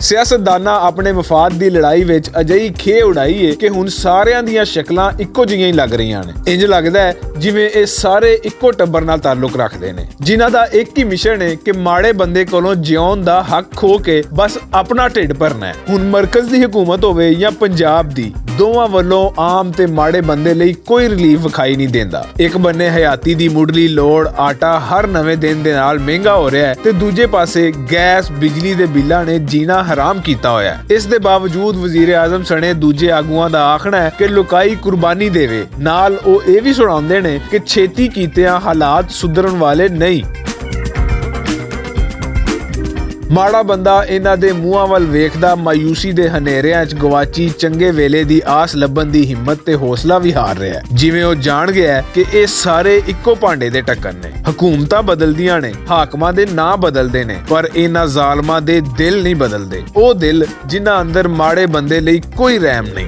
ਸਿਆਸਤਦਾਨਾਂ ਆਪਣੇ ਮਫਾਦ ਦੀ ਲੜਾਈ ਵਿੱਚ ਅਜਿਹੀ ਖੇ ਉਡਾਈ ਏ ਕਿ ਹੁਣ ਸਾਰਿਆਂ ਦੀਆਂ ਸ਼ਕਲਾਂ ਇੱਕੋ ਜਿਹੀਆਂ ਹੀ ਲੱਗ ਰਹੀਆਂ ਨੇ। ਇੰਜ ਲੱਗਦਾ ਹੈ ਜਿਵੇਂ ਇਹ ਸਾਰੇ ਇੱਕੋ ਟੱਬਰ ਨਾਲ ਤਾਲੁਕ ਰੱਖਦੇ ਨੇ, ਜਿਨ੍ਹਾਂ ਦਾ ਇੱਕ ਹੀ ਮਿਸ਼ਨ ਹੈ ਕਿ ਮਾੜੇ ਬੰਦੇ ਕੋਲੋਂ ਜਿਉਣ ਦਾ ਹੱਕ ਖੋ ਕੇ ਬਸ ਆਪਣਾ ਢਿੱਡ ਭਰਨਾ ਹੈ। ਹੁਣ ਮਰਕਜ਼ ਦੀ ਹਕੂਮਤ ਹੋਵੇ ਜਾਂ ਪੰਜਾਬ ਦੀ, ਦੋਵਾਂ ਵੱਲੋਂ ਆਮ ਤੇ ਮਾੜੇ ਬੰਦੇ ਲਈ ਕੋਈ ਰਿਲੀਫ ਵਿਖਾਈ ਨਹੀਂ ਦਿੰਦਾ। ਇੱਕ ਬੰਨੇ ਹਯਾਤੀ ਦੀ ਮੁੱਢਲੀ ਲੋੜ ਆਟਾ ਹਰ ਨਵੇਂ ਦਿਨ ਦੇ ਨਾਲ ਮਹਿੰਗਾ ਹੋ ਰਿਹਾ ਹੈ ਤੇ ਦੂਜੇ ਪਾਸੇ ਗੈਸ ਬਿਜਲੀ ਦੇ ਬਿੱਲਾਂ ਨੇ ਜੀਣਾ ਹਰਾਮ ਕੀਤਾ ਹੋਇਆ। ਇਸ ਦੇ ਬਾਵਜੂਦ ਵਜ਼ੀਰ ਆਜ਼ਮ ਸਣੇ ਦੂਜੇ ਆਗੂਆਂ ਦਾ ਆਖਣਾ ਹੈ ਕਿ ਲੁਕਾਈ ਕੁਰਬਾਨੀ ਦੇਵੇ। ਨਾਲ ਉਹ ਇਹ ਵੀ ਸੁਣਾਉਂਦੇ ਨੇ ਕਿ ਛੇਤੀ ਕੀਤਿਆਂ ਹਾਲਾਤ ਸੁਧਰਨ ਵਾਲੇ ਨਹੀਂ। ਮਾੜਾ ਬੰਦਾ ਇਹਨਾਂ ਦੇ ਮੂੰਹਾਂ ਵੱਲ ਵੇਖਦਾ ਮਾਯੂਸੀ ਦੇ ਹਨੇਰਿਆਂ 'ਚ ਗਵਾਚੀ ਚੰਗੇ ਵੇਲੇ ਦੀ ਆਸ ਲੱਭਣ ਦੀ ਹਿੰਮਤ ਤੇ ਹੌਸਲਾ ਵੀ ਹਾਰ ਰਿਹਾ ਹੈ। ਜਿਵੇਂ ਉਹ ਜਾਣ ਗਿਆ ਕਿ ਇਹ ਸਾਰੇ ਇੱਕੋ ਭਾਂਡੇ ਦੇ ਢੱਕਣ ਨੇ। ਹਕੂਮਤਾਂ ਬਦਲਦੀਆਂ ਨੇ, ਹਾਕਮਾਂ ਦੇ ਨਾਂ ਬਦਲਦੇ ਨੇ, ਪਰ ਇਹਨਾਂ ਜ਼ਾਲਮਾਂ ਦੇ ਦਿਲ ਨਹੀਂ ਬਦਲਦੇ। ਉਹ ਦਿਲ ਜਿਨ੍ਹਾਂ ਅੰਦਰ ਮਾੜੇ ਬੰਦੇ ਲਈ ਕੋਈ ਰਹਿਮ ਨਹੀਂ।